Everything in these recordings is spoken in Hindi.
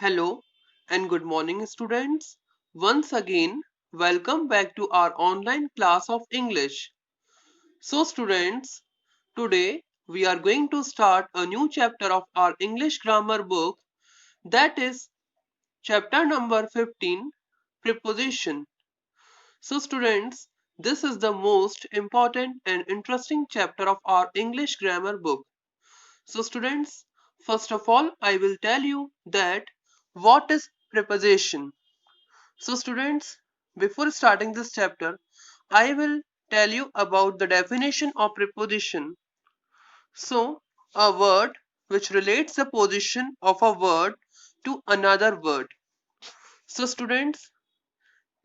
Hello and good morning, students. Once again, welcome back to our online class of English. So, students, today we are going to start a new chapter of our English grammar book, that is chapter number 15, Preposition. So, students, this is the most important and interesting chapter of our English grammar book. So, students, first of all, I will tell you that what is preposition. So students, before starting this chapter, I will tell you about the definition of preposition. So, a word which relates the position of a word to another word. So students,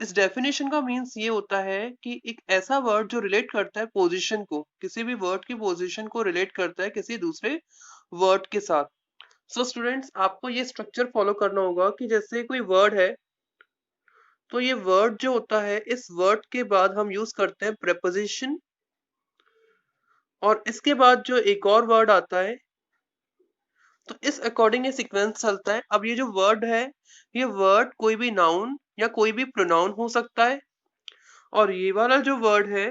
इस डेफिनेशन का मीन्स ये होता है कि एक ऐसा वर्ड जो रिलेट करता है पोजीशन को, किसी भी वर्ड की पोजीशन को रिलेट करता है किसी दूसरे वर्ड के साथ. सो स्टूडेंट्स, आपको ये स्ट्रक्चर फॉलो करना होगा कि जैसे कोई वर्ड है, तो ये वर्ड जो होता है, इस वर्ड के बाद हम यूज करते हैं प्रेपोजिशन, और इसके बाद जो एक और वर्ड आता है, तो इस अकॉर्डिंग ये सीक्वेंस चलता है. अब ये जो वर्ड है, ये वर्ड कोई भी नाउन या कोई भी प्रोनाउन हो सकता है, और ये वाला जो वर्ड है,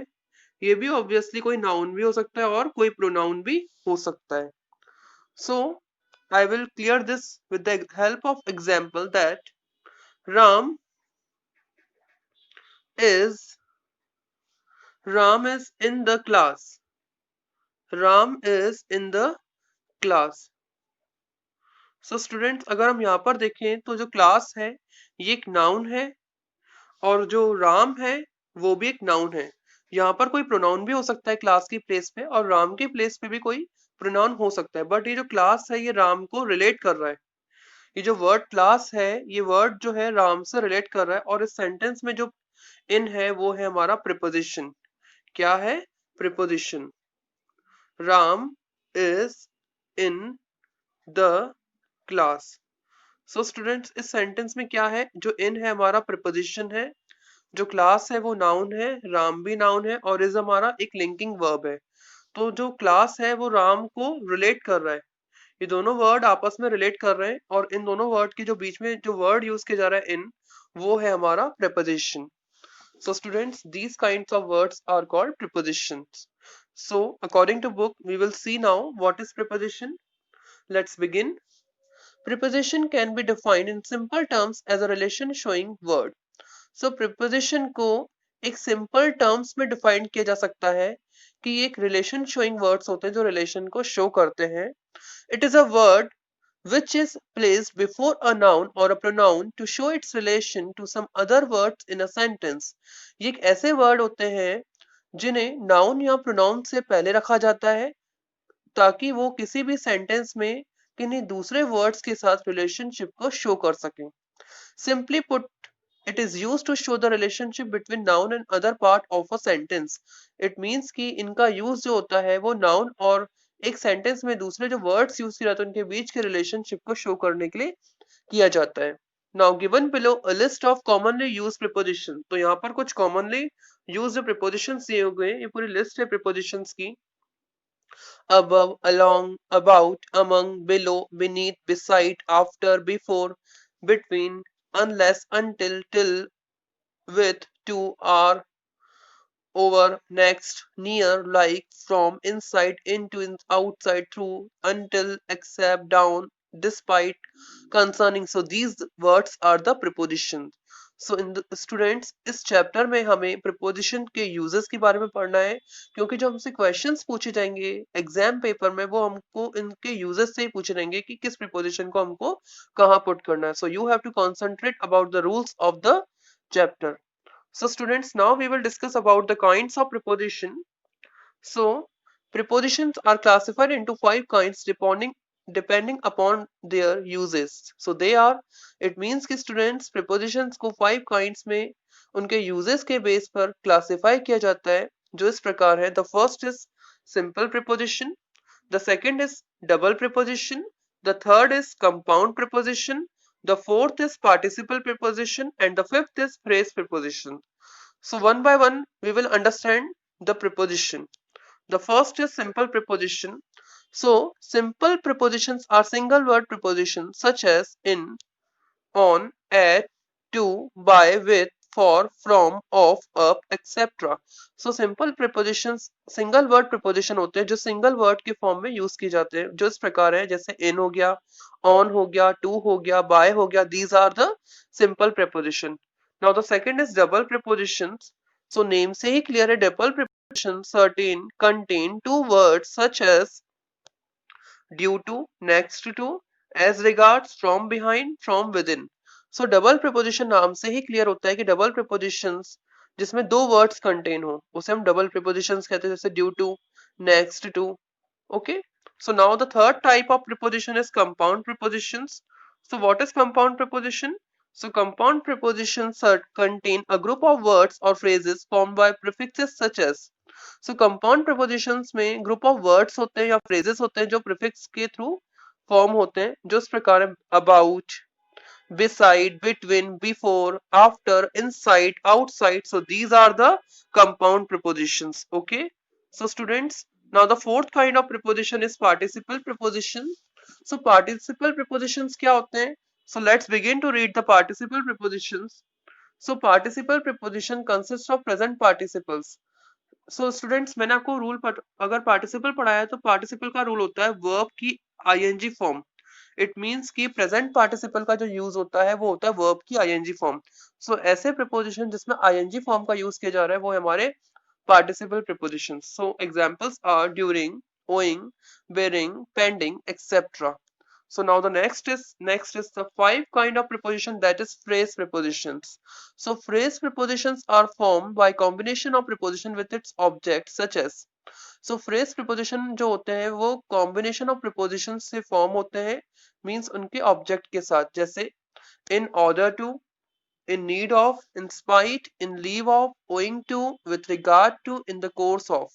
ये भी ऑब्वियसली कोई नाउन भी हो सकता है और कोई प्रोनाउन भी हो सकता है. So I will clear this with the help of example that Ram is Ram is in the class. Ram is in the class. So students, अगर हम यहाँ पर देखें तो जो क्लास है ये एक नाउन है, और जो राम है वो भी एक नाउन है. यहाँ पर कोई प्रोनाउन भी हो सकता है क्लास की प्लेस पे, और राम की प्लेस पे भी कोई प्रोनाउन हो सकता है, बट ये जो क्लास है ये राम को रिलेट कर रहा है. ये जो वर्ड क्लास है, ये वर्ड जो है राम से रिलेट कर रहा है, और इस सेंटेंस में जो इन है वो है हमारा प्रिपोजिशन. क्या है? Preposition. Ram is in the class. So students, इस सेंटेंस में क्या है? जो इन है हमारा प्रिपोजिशन है, जो क्लास है वो नाउन है, राम भी नाउन है, और इज हमारा एक लिंकिंग वर्ब है. तो जो क्लास है वो राम को रिलेट कर रहा है. ये दोनों वर्ड आपस में रिलेट कर रहे हैं, और इन दोनों वर्ड के जो बीच में जो वर्ड यूज किया जा रहा है इन, वो है हमारा preposition. So students, these kinds of words are called prepositions. So according to book, we will see now what is preposition. Let's begin. Preposition can be defined in simple terms as a relation showing word. So preposition को एक simple terms में define किया जा सकता है कि ये एक relation showing words होते हैं जो relation को show करते हैं. It is a word which is placed before a noun or a pronoun to show its relation to some other words in a sentence. ये एक ऐसे word होते हैं जिन्हें noun या pronoun से पहले रखा जाता है ताकि वो किसी भी sentence में किन्हीं दूसरे words के साथ relationship को show कर सकें. Simply put, it is used to show the relationship between noun and other part of a sentence. It means कि इनका use जो होता है वो noun और एक सेंटेंस में दूसरे जो वर्ड्स यूज किए जाते हैं उनके बीच के रिलेशनशिप को शो करने के लिए किया जाता है. Now given below a list of commonly used preposition. तो यहाँ पर कुछ कॉमनली यूज्ड प्रीपोजिशंस दिए हुए हैं, ये पूरी लिस्ट है प्रीपोजिशंस की. above, along, about, among, below, beneath, beside, after, before, between, unless, until, till, with, to, are, over, next, near, like, from, inside, into, outside, through, until, except, down, despite, concerning. So these words are the prepositions. So in the students, इस चैप्टर में हमें preposition के uses के बारे में पढ़ना है, क्योंकि जो हमसे questions पूछे जाएंगे एग्जाम पेपर में वो हमको इनके uses से ही पूछे जाएंगे कि किस preposition को हमको कहाँ put करना है. So you have to concentrate about the rules of the chapter. So students, now we will discuss about the kinds of preposition. So prepositions are classified into 5 kinds depending upon their uses. So they are, it means कि students prepositions को 5 kinds में उनके uses के base पर classify किया जाता है, जो इस प्रकार है. The first is simple preposition, the second is double preposition, the third is compound preposition, the fourth is participle preposition, and the fifth is phrase preposition. So one by one we will understand the preposition. The first is simple preposition. So simple prepositions are single word prepositions such as in, on, at, to, by, with, for, from, of, up, etc. So simple prepositions single word preposition होते हैं जो सिंगल वर्ड के फॉर्म में यूज किए जाते हैं, जो इस प्रकार है जैसे इन हो गया, ऑन हो गया, टू हो गया, बाय हो गया. These are the simple preposition. Now the second is double prepositions. So name से ही क्लियर है, double preposition certain contain two words such as due to, next to, as regards, from behind, from within. So double preposition नाम से ही क्लियर होता है कि डबल प्रीपोजिशंस जिसमें दो वर्ड्स कंटेन हो उसे हम डबल प्रीपोजिशंस कहते हैं, जैसे due to, next to. Okay. So now the third type of preposition is compound prepositions. So what is compound preposition? So compound prepositions contain a group of words or phrases formed by prefixes such as. So compound prepositions में group of words होते हैं या phrases होते हैं जो prefix के through form होते हैं, जो इस प्रकार है about, beside, between, before, after, inside, outside. So these are the compound prepositions. Okay. So students, now the fourth kind of preposition is participle preposition. So participle prepositions क्या होते हैं? So let's begin to read the participle prepositions. So participle preposition consists of present participles. So students, मैंने आपको रूल अगर पार्टिसिपल पढ़ाया है तो पार्टिसिपल का रूल होता है वर्ब की आईएनजी फॉर्म. इट मीन्स कि प्रेजेंट पार्टिसिपल का जो यूज होता है वो होता है वर्ब की आईएनजी फॉर्म. सो ऐसे प्रीपोजिशन जिसमें आईएनजी फॉर्म का यूज किया जा रहा है वो हमारे participle prepositions. So examples are during, owing, bearing, pending, etc. So now the next is the five kind of preposition, that is phrase prepositions. So phrase prepositions are formed by combination of preposition with its object such as. So phrase preposition जो होते हैं वो combination of prepositions से form होते हैं, means उनके object के साथ, जैसे in order to, in need of, in spite, in leave of, owing to, with regard to, in the course of.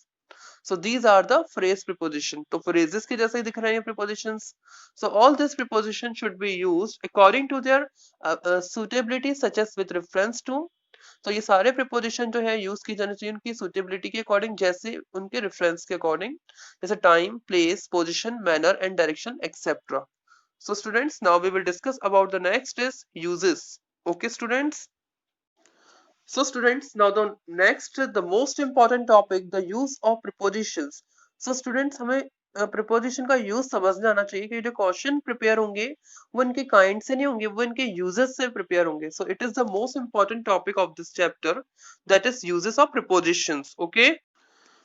So these are the phrase preposition. तो phrases के जैसे ही दिख रहे हैं prepositions. So all these prepositions should be used according to their suitability such as with reference to. तो ये सारे preposition जो है use की जानी चाहिए उनकी suitability के according, जैसे उनके reference के according, जैसे time, place, position, manner and direction etc. So students, now we will discuss about the next is uses. Okay students. So students, now the next, the most important topic, the use of prepositions. So students, हमें preposition का use समझना आना चाहिए कि जो क्वेश्चन प्रिपेयर होंगे वो इनके काइंड से नहीं होंगे, वो इनके यूजेस से प्रिपेयर होंगे. So it is the most important topic of this chapter, that is uses of prepositions. Okay.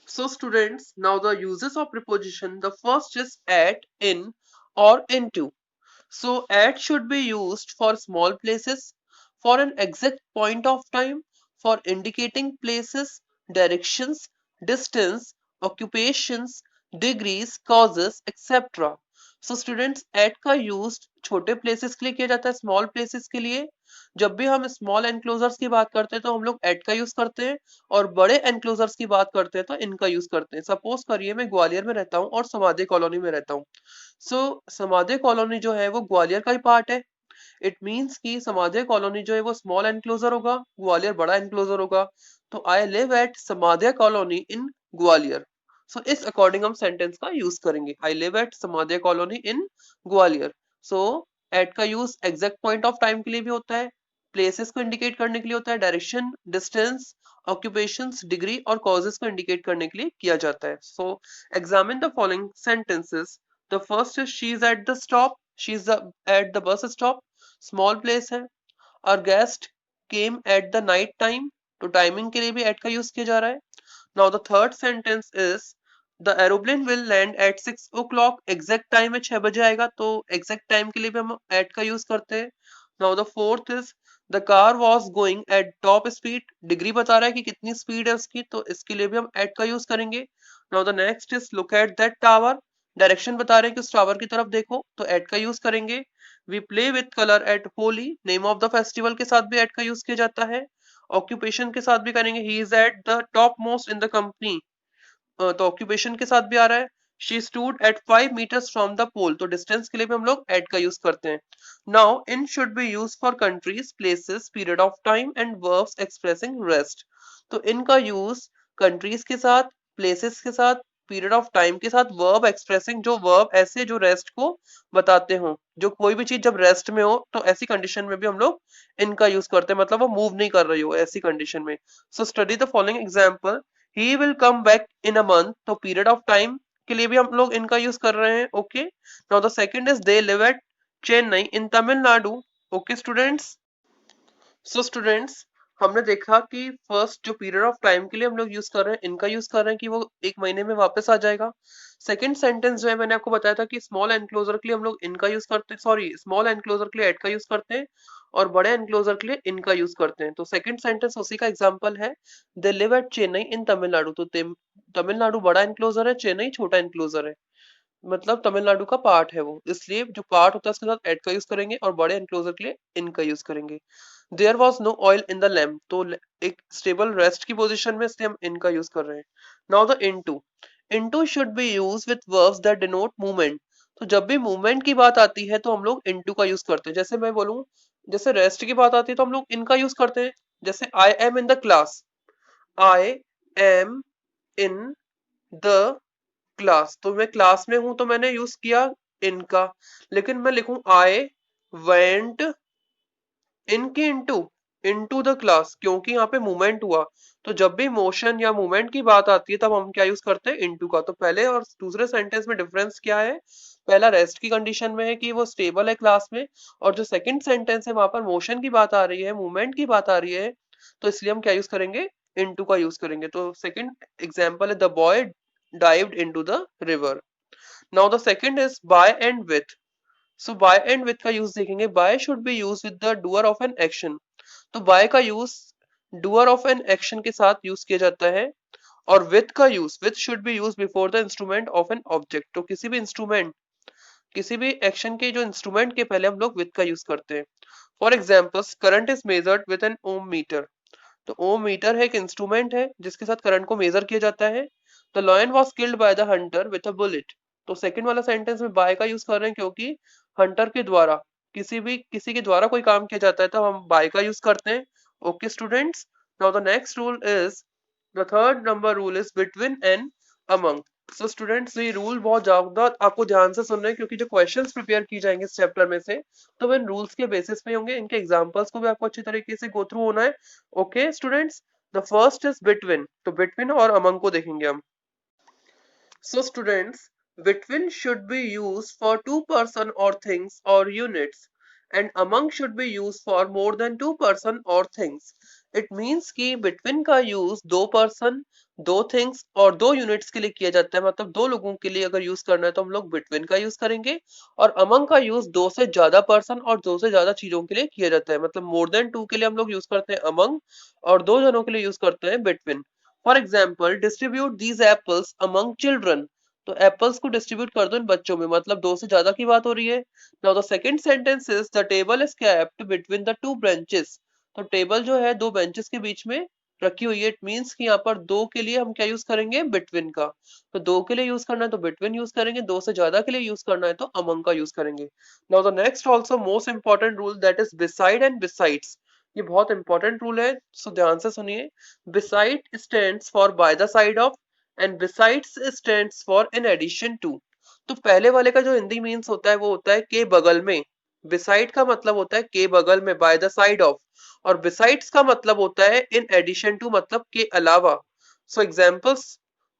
So students, now the uses of preposition, the first is at, in or into. So at should be used for small places, for an exact point of time, for indicating places, directions, distance, occupations, degrees, causes, etc. So students, at का use छोटे places के लिए किया जाता है, small places के लिए. जब भी हम small enclosures की बात करते हैं तो हम लोग at का use करते हैं, और बड़े enclosures की बात करते हैं तो इनका use करते हैं. Suppose करिए मैं ग्वालियर में रहता हूँ और समाधि कॉलोनी में रहता हूँ. सो समाधि कॉलोनी जो है वो ग्वालियर का ही पार्ट है. इट मीन्स कि समाधि कॉलोनी जो है वो स्मॉल एनक्लोजर होगा, ग्वालियर बड़ा एनक्लोजर होगा. तो I live at Samadhi colony in Gwalior. So इस अकॉर्डिंग हम सेंटेंस का यूज करेंगे, I live at Samadhi colony in Gwalior. So at का use exact point of time के लिए भी होता है, प्लेसेस को इंडिकेट करने के लिए होता है, डायरेक्शन, डिस्टेंस, ऑक्यूपेशंस, डिग्री और कॉजेस को इंडिकेट करने के लिए किया जाता है. So examine the following sentences. The first is she is at the stop. She is at the bus stop. Small place है. Our guest came at the night time. तो टाइमिंग के लिए भी at का यूज किया जा रहा है. Now the third sentence is the aeroplane will land at 6 o'clock. Exact time है 6 बजे आएगा, तो exact time के लिए भी हम at का यूज करते हैं. Now the fourth is the car was going at top speed. Degree बता रहा है कि कितनी स्पीड है उसकी, तो इसके लिए भी हम at का यूज करेंगे. Now the next is look at that tower. Direction बता रहे हैं कि उस टावर की तरफ देखो, तो एट का यूज करेंगे. We play with colour at Holi. Name of the festival के साथ भी एट का यूज किया जाता है. ऑक्यूपेशन के साथ भी करेंगे, he is at the top most in the company. तो ऑक्यूपेशन के साथ भी आ रहा है. She stood at 5 meters from the pole. तो डिस्टेंस के लिए भी हम लोग एट का यूज करते हैं. Now in should be use for countries, places, period of time and verbs expressing rest. तो इनका यूज कंट्रीज के साथ, प्लेसेस के साथ, पीरियड ऑफ टाइम के साथ वर्ब एक्सप्रेसिंग, जो वर्ब ऐसे जो रेस्ट को बताते हो, जो कोई भी चीज जब रेस्ट में हो तो ऐसी कंडीशन में भी हम लोग इनका यूज करते हैं, मतलब वो मूव नहीं कर रही हो ऐसी कंडीशन में। So study the following example, he will come back in a month, तो पीरियड ऑफ टाइम के लिए भी हम लोग इनका यूज कर रहे हैं। Okay, now the second is they live at Chennai in Tamil Nadu. Okay students, so students हमने देखा कि फर्स्ट जो पीरियड ऑफ टाइम के लिए हम लोग यूज कर रहे हैं, इनका यूज कर रहे हैं कि वो 1 महीने में वापस आ जाएगा। सेकंड सेंटेंस जो है मैंने आपको बताया था कि स्मॉल एनक्लोजर के लिए हम लोग इनका यूज करते हैं, सॉरी स्मॉल एनक्लोजर के लिए एट का यूज करते हैं और बड़े एनक्लोजर के लिए इनका यूज करते हैं। तो सेकंड सेंटेंस उसी का एग्जाम्पल है, दे लिव एट चेन्नई इन तमिलनाडु। तो तमिलनाडु बड़ा एनक्लोजर है, चेन्नई छोटा एनक्लोजर है, मतलब तमिलनाडु का पार्ट है वो, इसलिए जो पार्ट होता है उसके साथ एट का यूज करेंगे और बड़े एनक्लोजर के लिए इनका यूज करेंगे। There was no oil in the lamp, तो एक स्टेबल रेस्ट की पोजीशन में, इसलिए हम इनका यूज कर रहे हैं। Now the into, into should be use with verbs that denote movement, तो जब भी मूवमेंट की बात आती है तो हम लोग इनटू का यूज करते हैं। जैसे मैं बोलूं, जैसे रेस्ट की बात आती है तो हम लोग इनका यूज करते हैं, जैसे I am in the class, I am in the class, तो मैं क्लास में हूं तो मैंने यूज किया इनका। लेकिन मैं लिखूं आई वेंट इनकी इनटू, इनटू द क्लास, क्योंकि यहाँ पे मूवमेंट हुआ, तो जब भी मोशन या मूवमेंट की बात आती है तब हम क्या यूज करते हैं, इनटू का। तो पहले और दूसरे सेंटेंस में डिफरेंस क्या है, पहला रेस्ट की कंडीशन में है कि वो स्टेबल है क्लास में, और जो सेकंड सेंटेंस है वहां पर मोशन की बात आ रही है, मूवमेंट की बात आ रही है, तो इसलिए हम क्या यूज करेंगे, इनटू का यूज करेंगे। तो सेकंड एग्जांपल है the boy dived into the river. Now the second is by and with, so by and with का यूज देखेंगे, by should be use with the doer of an action, तो बाय का use doer of an action के साथ यूज किया जाता है, और विथ का use, with should be use before the instrument of an object, तो किसी भी इंस्ट्रूमेंट, किसी भी एक्शन के जो इंस्ट्रूमेंट के पहले हम लोग विथ का यूज करते हैं। For examples, current is measured with an ohm meter, तो ओम मीटर है एक इंस्ट्रूमेंट है जिसके साथ करंट को मेजर किया जाता है। The lion was killed by the Hunter with a bullet, तो सेकंड वाला सेंटेंस में बाय का यूज कर रहे हैं क्योंकि हंटर के द्वारा, किसी के द्वारा कोई काम किया जाता है तो हम बाय का यूज करते हैं। Okay students, now the next rule is, the third number rule is between and among. So students ये रूल बहुत ज्यादा आपको ध्यान से सुनना है, क्योंकि जो क्वेश्चंस प्रिपेयर की जाएंगे इस चैप्टर में से, तो वो इन रूल्स के बेसिस पे होंगे, इनके एग्जांपल्स को भी आपको अच्छी तरीके से गो थ्रू होना है। Okay students, the first is between, तो बिटवीन और अमंग को देखेंगे हम। So students, between should be used for two person or things or units, and among should be used for more than two person or things. It means कि between का use दो person, दो things और दो units के लिए किया जाता है, मतलब दो लोगों के लिए अगर यूज करना है तो हम लोग between का यूज करेंगे, और among का यूज दो से ज्यादा person और दो से ज्यादा चीजों के लिए किया जाता है, मतलब more than two के लिए हम लोग यूज करते हैं among, और दो जनों के लिए यूज करते हैं between। For example, distribute these apples among children, तो एप्पल्स को डिस्ट्रीब्यूट कर दो इन बच्चों में, मतलब दो से ज्यादा की बात हो रही है। Now the second sentence is the table is kept between the two benches, तो टेबल जो है दो बेंचेस के बीच में रखी हुई है। इट मींस कि यहाँ पर दो के लिए हम क्या यूज करेंगे, बिटवीन का, तो दो के लिए यूज करना है तो बिटवीन यूज करेंगे, दो से ज्यादा के लिए यूज करना है तो अमंग का यूज करेंगे। Now the next also most important rule, that is beside and besides, ये बहुत इंपॉर्टेंट रूल है, सो ध्यान से सुनिए। beside stands for by the side of and besides stands for in addition to, तो पहले वाले का जो हिंदी मीन्स होता है वो होता है के बगल में, beside का मतलब होता है के बगल में, by the side of, और besides का मतलब होता है in addition to, मतलब के अलावा। so examples,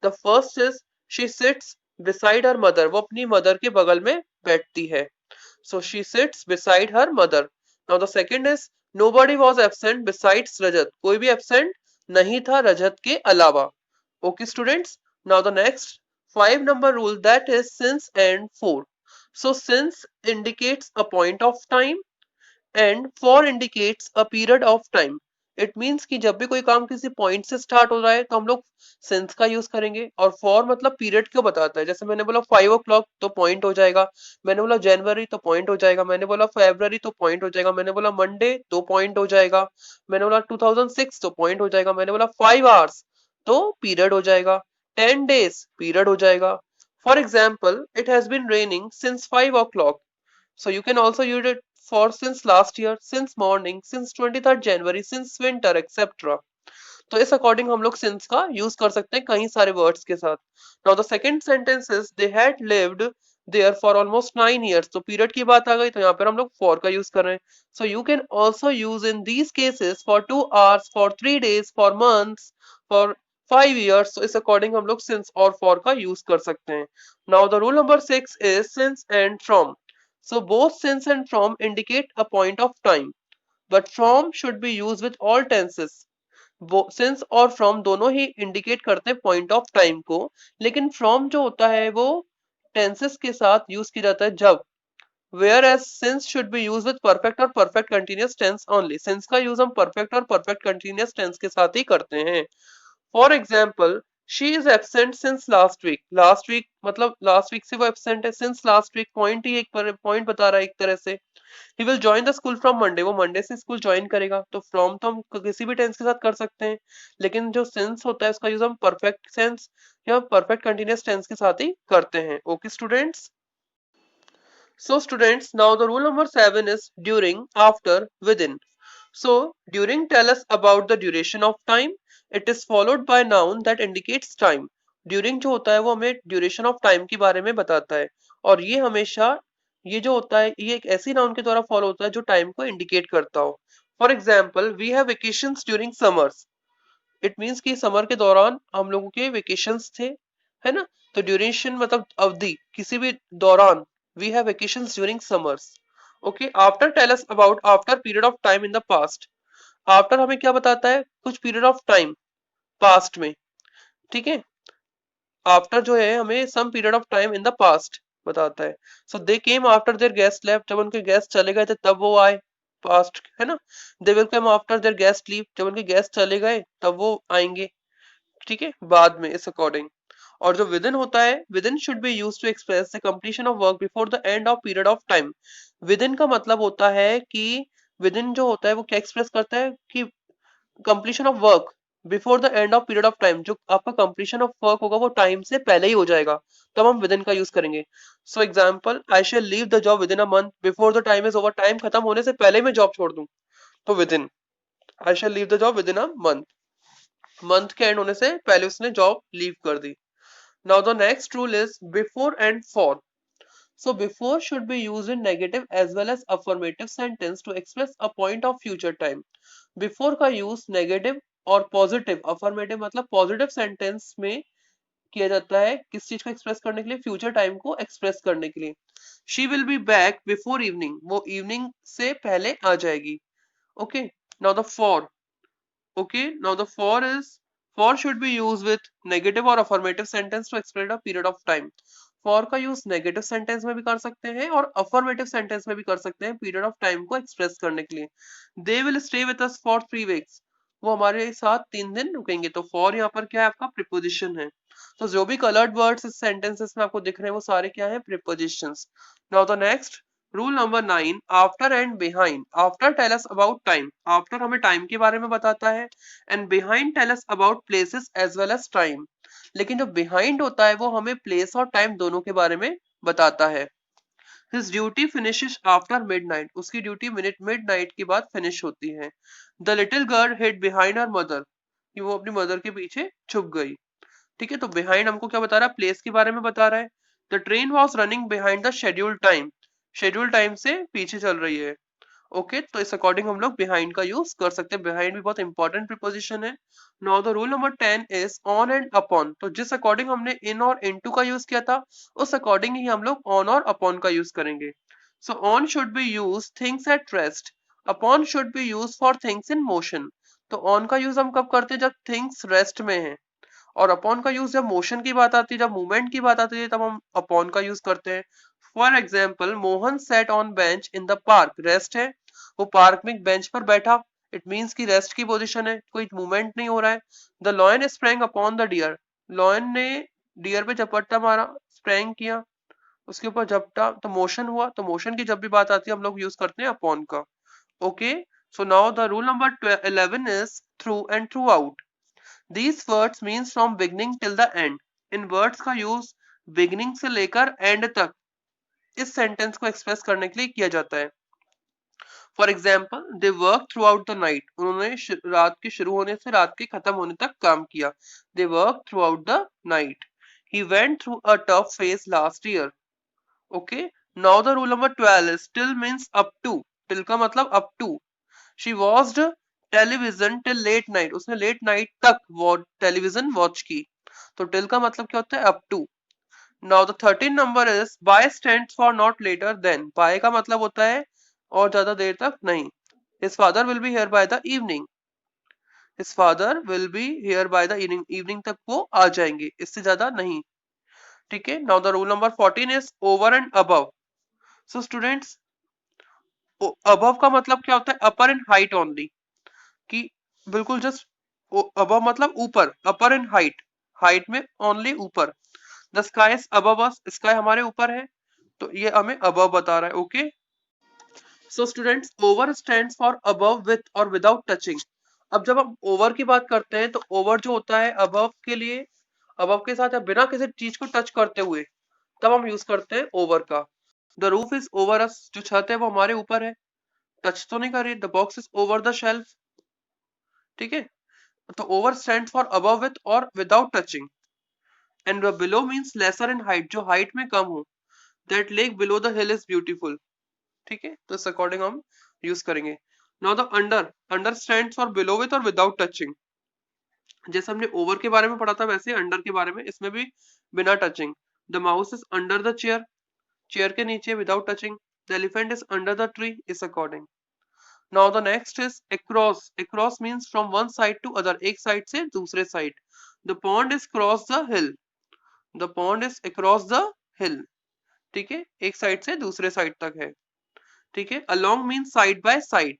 the first is she sits beside her mother, वो अपनी मदर के बगल में बैठती है, so she sits beside her mother। now the second is nobody was absent besides Rajat, कोई भी absent नहीं था रजत के अलावा। Okay students, now the next 5 number rule, that is since and four. So since indicates a point of time and for indicates a period of time. It means कि जब भी कोई काम किसी पॉइंट से स्टार्ट हो रहा है तो हम लोग सिंस का यूज करेंगे, और फॉर मतलब पीरियड को बताता है, जैसे मैंने बोला 5 o'clock तो पॉइंट हो जाएगा, मैंने बोला जनवरी तो पॉइंट हो जाएगा, मैंने बोला फेब्रवरी तो पॉइंट हो जाएगा, मैंने बोला मंडे तो पॉइंट हो जाएगा, मैंने बोला 2006 तो पॉइंट हो जाएगा, मैंने बोला 5 hours तो पीरियड हो जाएगा, 10 days पीरियड हो जाएगा। For example, it has been raining since 5 o'clock, so you can also use it for since last year, since morning, since 23rd January, since winter, etc. तो इस अकॉर्डिंग हम लोग सिंस का यूज कर सकते हैं कई सारे वर्ड्स के साथ. Now the second sentence is they had lived there for almost 9 years. तो पीरियड की बात आ गई तो यहाँ पर हम लोग फॉर का यूज कर रहे हैं. So you can also use in these cases for 2 hours, for 3 days, for months, for 5 years. तो इस अकॉर्डिंग हम लोग सिंस और फॉर का यूज कर सकते हैं. Now the rule number 6 is since and from. So both since and from indicate a point of time, but from should be used with all tenses. Since और फ्रॉम दोनों ही इंडिकेट करते हैं पॉइंट ऑफ टाइम को, लेकिन फ्रॉम जो होता है वो टेंसेस के साथ यूज किया जाता है जब. Whereas since should be use with perfect और perfect continuous tense only. Since का यूज हम परफेक्ट और परफेक्ट कंटिन्यूअस टेंस के साथ ही करते हैं. For example, she is absent since last week. Last week मतलब लास्ट वीक से वो एबसेंट है. सिंस लास्ट वीक पॉइंट ही एक पॉइंट बता रहा है एक तरह से. He will join the school from Monday. वो मंडे से स्कूल ज्वाइन करेगा. तो फ्रॉम तो हम किसी भी टेंस के साथ कर सकते हैं, लेकिन जो सिंस होता है उसका यूज हम परफेक्ट सेंस या परफेक्ट कंटिन्यूअस टेंस के साथ ही करते हैं. Okay students. So students, now the rule number 7 is during, after, within. So during tell us about the duration of time. It is followed by noun that indicates time. During जो होता है वो हमें duration of time के बारे में बताता है, और ये हमेशा ये जो होता है ये एक ऐसी noun के द्वारा follow होता है जो time को indicate करता हो. For example, we have vacations during summers. It means कि समर के दौरान हम लोगों के वेकेशंस थे, है ना. तो ड्यूरेशन मतलब अवधि, किसी भी दौरान. We have vacations during summers. Okay. After tell us about after period of time in the past. After हमें क्या बताता है, कुछ period of time past में. ठीक है. After जो है हमें some period of time in the past बताता है. So they came after their guest left. जब उनके गेस्ट चले गए थे तब वो आए. पास्ट है ना. They will come after their guest leave. जब उनके गेस्ट चले गए तब वो आएंगे. ठीक है, बाद में इस अकॉर्डिंग. और जो विद इन होता है, within should be use to express the completion of work before the end of period of time. Within का मतलब होता है कि विद इन जो होता है वो क्या एक्सप्रेस करता है कि completion of work before the end of period of time. जो आपका कंप्लीशन ऑफ वर्क होगा वो टाइम से पहले ही हो जाएगा, तब हम विद इन का यूज करेंगे. So example, I shall leave the job with in a month before the time is over. Time खत्म होने से पहले मैं जॉब छोड़ दूं तो with in. I shall leave the job with in a month, month के एंड होने से पहले उसने जॉब लीव कर दी. Now the next rule is before and for. So before should be used in negative as well as affirmative sentence to express a point of future time. Before का use negative और positive, affirmative मतलब positive sentence में किया जाता है किस चीज को एक्सप्रेस करने के लिए, फ्यूचर टाइम को एक्सप्रेस करने के लिए. She will be back before evening. वो evening से पहले आ जाएगी. Okay. Now the for. Okay, now the for should be used with negative or affirmative sentence to explain a period of time. For का यूज नेगेटिव सेंटेंस में भी कर सकते हैं और अफर्मेटिव सेंटेंस में भी कर सकते हैं पीरियड ऑफ टाइम को एक्सप्रेस करने के लिए. They will stay with us for 3 weeks. वो हमारे साथ 3 दिन रुकेंगे. तो फॉर यहाँ पर क्या है, आपका प्रिपोजिशन है. तो जो भी कलर्ड वर्ड्स इस सेंटेंसेस में आपको दिख रहे हैं वो सारे क्या है, prepositions. Now the next rule number 9, after and behind. After tell us about time. After हमें टाइम के बारे में बताता है, and behind tell us about places as well as time. लेकिन जो बिहाइंड होता है वो हमें प्लेस और टाइम दोनों के बारे में बताता है. His duty finishes after midnight. उसकी ड्यूटी midnight के बाद फिनिश होती है. The little girl hid behind her mother. कि वो अपनी मदर के पीछे छुप गई. ठीक है, तो बिहाइंड हमको क्या बता रहा है, प्लेस के बारे में बता रहा है. The train was running behind the schedule time. Schedule time से पीछे चल रही है. ओके, तो इस अकॉर्डिंग हम लोग बिहाइंड का यूज कर सकते हैं. बिहाइंड भी बहुत इंपॉर्टेंट प्रीपोजिशन है. Now the rule number 10 is on and upon. तो जिस अकॉर्डिंग हमने इन और इनटू का यूज किया था उस अकॉर्डिंग ही हम लोग ऑन और अपॉन का यूज करेंगे. So on should be use things at rest. Upon should be use for things in motion. तो ऑन का यूज हम कब करते हैं, जब थिंग्स रेस्ट में है, और अपॉन का यूज जब मोशन की बात आती है, जब मूवमेंट की बात आती है, तब हम अपॉन का यूज करते हैं. For example, Mohan set on bench in the park. Rest है, वो पार्क में बेंच पर बैठा. इट मीन्स की रेस्ट की पोजिशन है, कोई मूवमेंट नहीं हो रहा है. The lion sprang upon the deer. Lion ने डियर पे झपट्टा मारा, स्प्रैंग किया, उसके ऊपर झपटा, तो मोशन हुआ. तो मोशन की जब भी बात आती है हम लोग यूज करते हैं अपॉन का. Okay, so now the rule number 11 is through and through out. These words means from beginning till the end. In words का यूज बिगिनिंग से लेकर एंड तक इस सेंटेंस को एक्सप्रेस करने के लिए किया जाता है. For example they work through out the night, उन्होंने रात के शुरू होने से रात के खत्म होने तक काम किया. They work through out the night. He went through a tough phase last year. Okay, now the rule number 12 is till means up to. till का मतलब up to. She watched television till late night, उसने लेट नाइट तक टेलीविजन वॉच की. तो टिल का मतलब क्या होता है? Up to. Now the 13 number is by stands for not later than. By का मतलब होता है और ज्यादा देर तक नहीं. His father will be here by the evening. His father will be here by the evening, evening तक वो आ जाएंगे, इससे ज्यादा नहीं. ठीक है. Now the rule number 14 is over and above. So students, above का मतलब क्या होता है? अपर इन हाइट ओनली. कि बिल्कुल जस्ट अबव मतलब ऊपर, अपर इन हाइट, हाइट में ओनली ऊपर. The sky is above us, sky हमारे ऊपर है, तो ये हमें अबव बता रहा है. Okay. So students, over stands for above with और विदाउट टचिंग. अब जब हम ओवर की बात करते हैं तो ओवर जो होता है अबव के लिए, अबव के साथ या बिना किसी चीज को टच करते हुए, तब हम यूज करते हैं ओवर का. The roof is over us, जो छत है वो हमारे ऊपर है, टच तो नहीं कर रही. The box is over the shelf. ठीक है. तो over stand for above with और without touching. And below means lesser in height, जो हाइट में कम हो. That lake below the hill is beautiful. ठीक है. तो इस अकॉर्डिंग हम यूज करेंगे. Now the under, under stand for below with और विदाउट टचिंग. जैसे हमने ओवर के बारे में पढ़ा था वैसे अंडर के बारे में इसमें भी बिना touching. The mouse is under the chair, chair के नीचे without touching. The elephant is under the tree, इस according. Now the next is across. Across means from one side to other. एक साइड से दूसरे side. The pond is across the hill. The pond is across the hill. ठीक है. एक साइड से दूसरे साइड तक है. ठीक है. Along means side by side.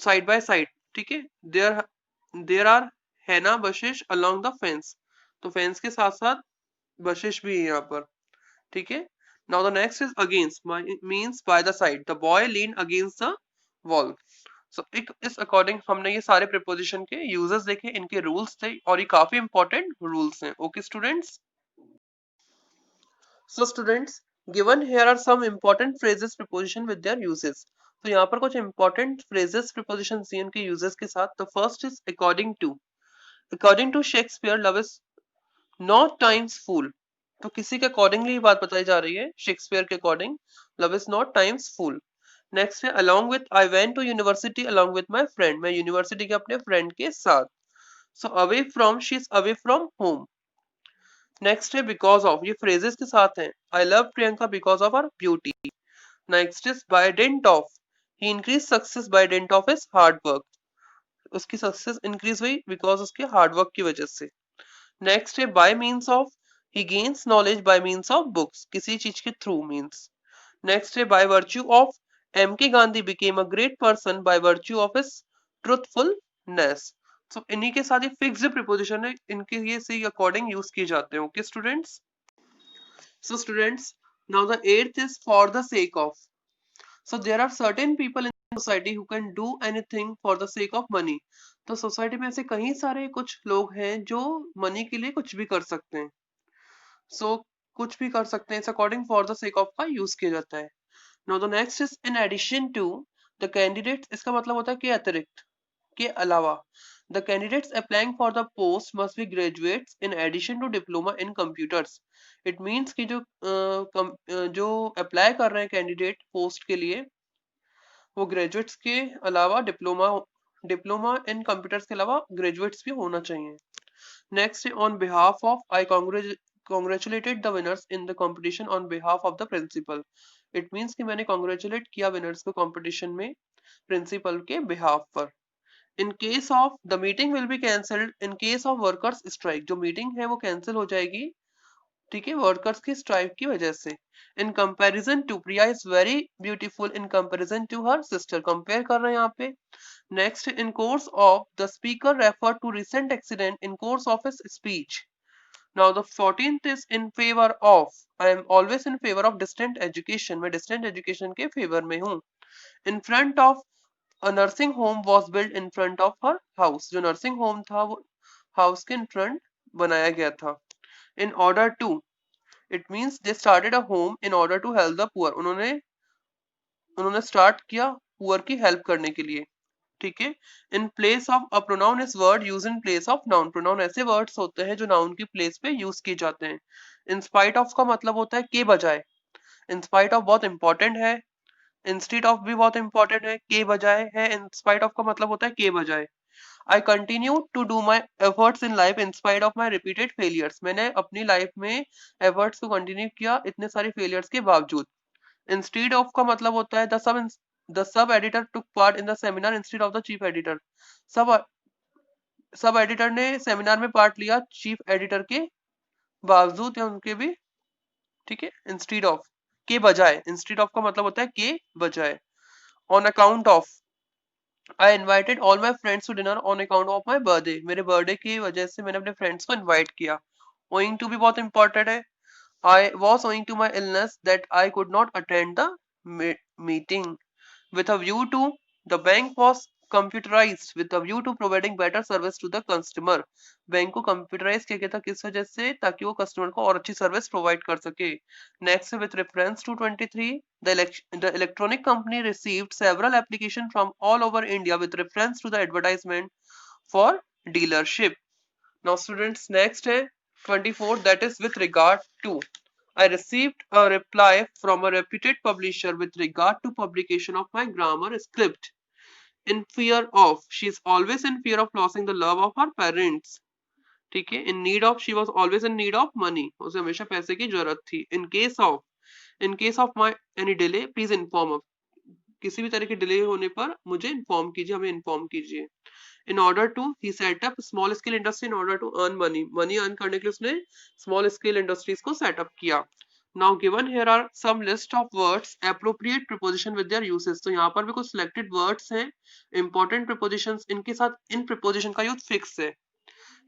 Side by side. ठीक है. There are henna bushes along the fence. तो फेंस के साथ साथ bushes भी है यहाँ पर. ठीक है. Now the next is against means by the side. The boy leaned against the wall. So, इस अकॉर्डिंग हमने ये सारे प्रीपोजिशन के यूजेस देखे, इनके रूल्स थे और ये काफी इंपॉर्टेंट रूल्स हैं. Okay students. So students, given here are some important phrases preposition with their uses. तो यहाँ पर कुछ इंपॉर्टेंट फ्रेजेस प्रीपोजिशन दिए उनके यूजेस के साथ. The first is according to. According to Shakespeare love is not times fool. तो किसी के अकॉर्डिंगली बात बताई जा रही है. शेक्सपियर के according love is not times fool. Next है along with I went to university along with my friend. मैं यूनिवर्सिटी के अपने फ्रेंड के साथ. So away from, she is away from home. Next है because of. ये phrases के साथ हैं. I love Priyanka because of her beauty. Next is by dint of. He increased success by dint of his hard work. उसकी सक्सेस इंक्रीज हुई बिकॉज उसके हार्ड वर्क की वजह से. नेक्स्ट है by means of. He gains knowledge by means of books. किसी चीज के थ्रू मीन्स. नेक्स्ट है by virtue of. M.K. Gandhi became a great person by virtue of his truthfulness. So इन्हीं के साथ ये फिक्स्ड प्रीपोजिशन है, इनके ये से अकॉर्डिंग यूज किए जाते हैं. Okay students. So students, now the eighth is for the sake of. So there are certain people in society who can do anything for the sake of money. तो सोसाइटी में ऐसे कई सारे कुछ लोग हैं जो मनी के लिए कुछ भी कर सकते हैं. So कुछ भी कर सकते हैं, इस according for the sake of का यूज किया जाता है. Now the next is in addition to. The candidates, इसका मतलब होता है कि अतिरिक्त, के अलावा. The candidates applying for the post must be graduates in addition to diploma in computers. It means कि जो अप्लाई कर रहे हैं कैंडिडेट पोस्ट के लिए, वो ग्रेजुएट्स के अलावा डिप्लोमा इन कंप्यूटर्स के अलावा ग्रेजुएट्स भी होना चाहिए. Next on behalf of. I congratulated the winners in the competition on behalf of the principal. It means कि मैंने congratulate किया winners को competition में principal के behalf पर. In case of, the meeting will be cancelled in case of workers strike. जो meeting है वो cancel हो जाएगी, ठीक है, वर्कर्स की स्ट्राइक की वजह से. In comparison to. Priya is very beautiful in comparison to her sister. Compare कर रहे हैं यहाँ पे. Next, in course of. The speaker refer to recent accident in course of his speech. Now the 14th is in favor of. I am always in favor of distant education. मैं distant education के favor में हूँ. In front of. A nursing home was built in front of her house. जो nursing home था वो house के in front बनाया गया था. In order to. It means they started a home in order to help the poor. उन्होंने उन्होंने स्टार्ट किया पुअर की हेल्प करने के लिए, ठीक है। In place of a pronoun is word use in place of noun. Pronoun ऐसे वर्ड्स होते हैं जो नाउन की प्लेस पे यूज किए जाते हैं। इन स्पाइट ऑफ का मतलब होता है के बजाय। इन स्पाइट ऑफ बहुत इंपॉर्टेंट है। इंस्टीड ऑफ भी बहुत इंपॉर्टेंट है। के बजाय है। इन स्पाइट ऑफ का मतलब होता है के बजाय। I continue to do my efforts in life in spite of my repeated failures. मैंने अपनी लाइफ में एफर्ट्स को कंटिन्यू किया इतने सारे फेलियर्स के बावजूद। इंस्टीड ऑफ का मतलब होता है the sub editor took part in the seminar instead of the chief editor. सब सब एडिटर ने सेमिनार में पार्ट लिया चीफ एडिटर के बावजूद या उनके भी, ठीक है। इंस्टीड ऑफ के बजाय। इंस्टीड ऑफ का मतलब होता है के बजाय। On account of, I invited all my friends to dinner on account of my birthday. मेरे बर्थडे की वजह से मैंने अपने फ्रेंड्स को इनवाइट किया। ओइंग टू भी बहुत इंपॉर्टेंट है। I was owing to my illness that I could not attend the meeting. With a view to, the bank was computerized with a view to providing better service to the customer. Bank को computerize किया गया था किस वजह से, ताकि वो customer को और अच्छी service provide कर सके। Next, with reference to 23, the electronic company received several applications from all over India with reference to the advertisement for dealership. Now students, next है 24, that is with regard to. I received a reply from a reputed publisher with regard to publication of my grammar script. In fear of, she is always in fear of losing the love of her parents. ठीक है। In need of, she was always in need of money. उसे हमेशा पैसे की जरूरत थी। In case of my any delay, please inform. किसी भी तरह के डिले होने पर मुझे इन्फॉर्म कीजिए, हमें इन्फॉर्म कीजिए। In order to, he set up small scale industry in order to earn money. Money earn करने के लिए उसने स्मॉल स्केल इंडस्ट्रीज को सेटअप किया। Now given here are some list of words appropriate preposition with their uses. तो यहाँ पर भी कुछ selected words हैं important prepositions, इनके साथ इन preposition का यूज फिक्स है।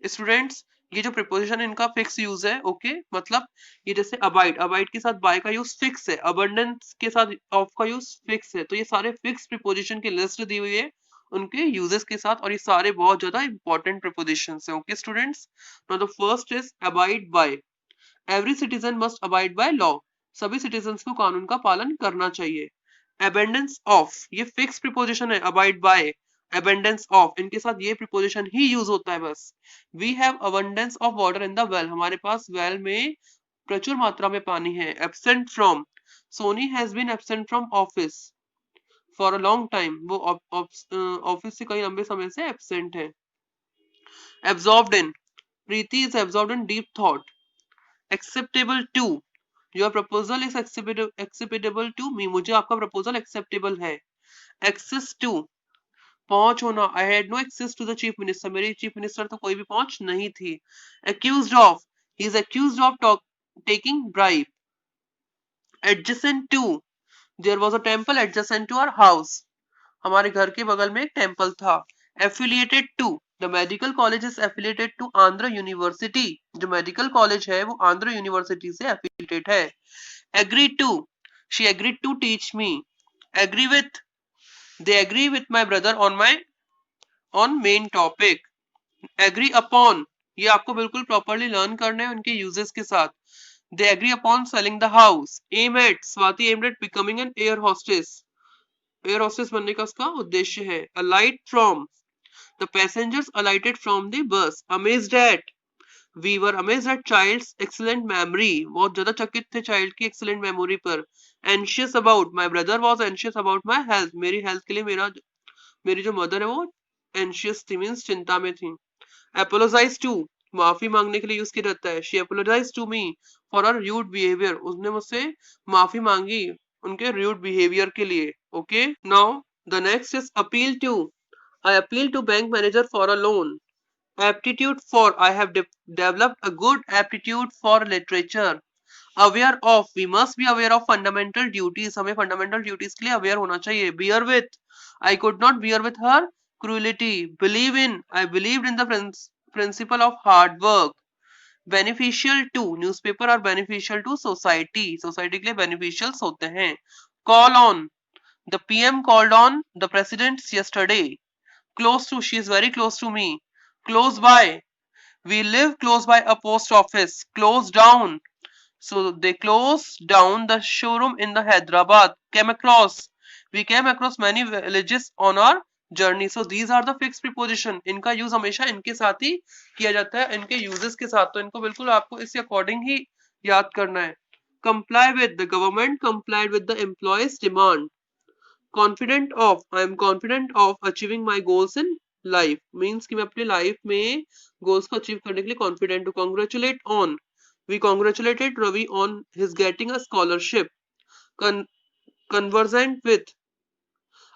स्टूडेंट्स, ये जो प्रिपोजिशन इनका फिक्स यूज है, ओके, मतलब ये जैसे अबाइड, अबाइड के साथ बाय का यूज फिक्स है, अबंडेंस के साथ ऑफ का यूज फिक्स है। तो ये सारे फिक्स प्रिपोजिशन की लिस्ट दी हुई है उनके यूजेस के साथ, और ये सारे बहुत ज्यादा इंपॉर्टेंट प्रिपोजिशंस हैं। Okay students, now the first is abide by. Every citizen must abide by law. सभी सिटीजन को कानून का पालन करना चाहिए। अबेंडेंस ऑफ, ये फिक्स प्रिपोजिशन है, अबाइड बाय, अबेंडेंस ऑफ, इनके साथ ये प्रिपोजिशन ही यूज होता है बस। We have abundance of water in the well. हमारे पास वेल में प्रचुर मात्रा में पानी है। Absent from, Soni has been absent from office for a long time. वो ऑफिस से कई लंबे समय से एब्सेंट है। Absorbed in, Preeti is absorbed in deep thought. Acceptable to, your proposal is acceptable to me. मुझे आपका प्रपोजल एक्सेप्टेबल है। एक्सेस टू, पहुंच होना। I had no access to the chief minister. मेरी चीफ मिनिस्टर तो कोई भी पहुंच नहीं थी। Accused of, he is accused of taking bribe. Adjacent to, there was a temple adjacent to our house. हमारे घर के बगल में एक टेंपल था। Affiliated to, the medical college is affiliated to Andhra university. जो मेडिकल कॉलेज है वो आंध्र यूनिवर्सिटी से एफिलिएटेड है। Agree to, she agreed to teach me. Agree with, they agree with my brother on main topic. Agree upon, ये आपको बिल्कुल प्रॉपरली लर्न करने हैं उनके यूजेस के साथ। They agree upon selling the house. Aim at, Swati aimed at becoming an air hostess. Air hostess बनने का उसका उद्देश्य है। Alight from, the passengers alighted from the bus. Amazed at, we were amazed at child's excellent memory. बहुत ज्यादा चकित थे चाइल्ड की excellent memory पर। Anxious about, my brother was anxious about my health. मेरी हेल्थ के लिए मेरी जो मदर है वो एंशियस थी, मींस चिंता में थी। Apologize to, माफी मांगने के लिए यूज किया जाता है। She apologized to me for her rude behavior. उसने मुझसे माफी मांगी उनके rude behavior के लिए। Okay, now the next is appeal to. I appeal to bank manager for a loan. Aptitude for, I have developed a good aptitude for literature. Aware of, we must be aware of fundamental duties. हमें fundamental duties के लिए aware होना चाहिए। Bear with, I could not bear with her cruelty. Believe in, I believed in the principle of hard work. Beneficial to, newspaper are beneficial to society. Society के लिए beneficials होते हैं। Call on, the PM called on the president yesterday. Close to, she is very close to me. Close by, we live close by a post office. Close down, so they closed down the showroom in the Hyderabad. Came across, We came across many villages on our journey. So these are the fixed preposition. इनका यूज हमेशा इनके साथ ही किया जाता है, इनके यूजेस के साथ. तो इनको बिल्कुल आपको इसके अकॉर्डिंग ही याद करना है. Comply with, the government complied with the employees demand. Confident of, I am confident of achieving my goals in life, means कि मैं अपने लाइफ में गोल्स को अचीव करने के लिए कॉन्फिडेंट हूँ. Congratulate on, we congratulated Ravi on his getting a scholarship. Conversant with,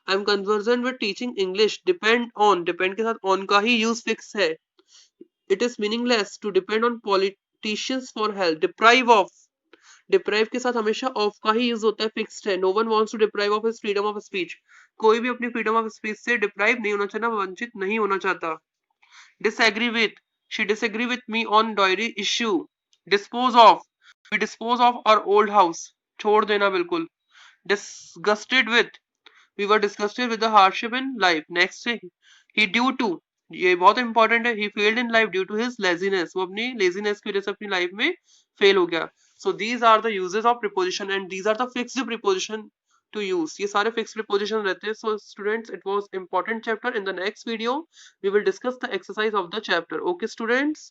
I am conversant with teaching English. Depend on, depend के साथ on का ही use fix है. It is meaningless to depend on politicians for help. Deprive of, deprive के साथ हमेशा ऑफ का ही यूज होता है, फिक्स्ड है. No one wants to deprive of his freedom of speech. कोई भी अपनी फ्रीडम ऑफ स्पीच से डिप्राइव नहीं होना चाहता, वंचित नहीं होना चाहता. Disagree with, she disagree with me on diary issue. Dispose of, we dispose of our old house, छोड़ देना बिल्कुल. Disgusted with, we were disgusted with the hardship in life. Next है ही ड्यू टू, ये बहुत इंपॉर्टेंट है. He failed in life due to his laziness, वो अपनी लेजीनेस की वजह से अपनी लाइफ में फेल हो गया. So these are the uses of preposition and these are the fixed preposition to use. ये सारे fixed preposition रहते हैं. So students, it was important chapter. In the next video we will discuss the exercise of the chapter. Okay students.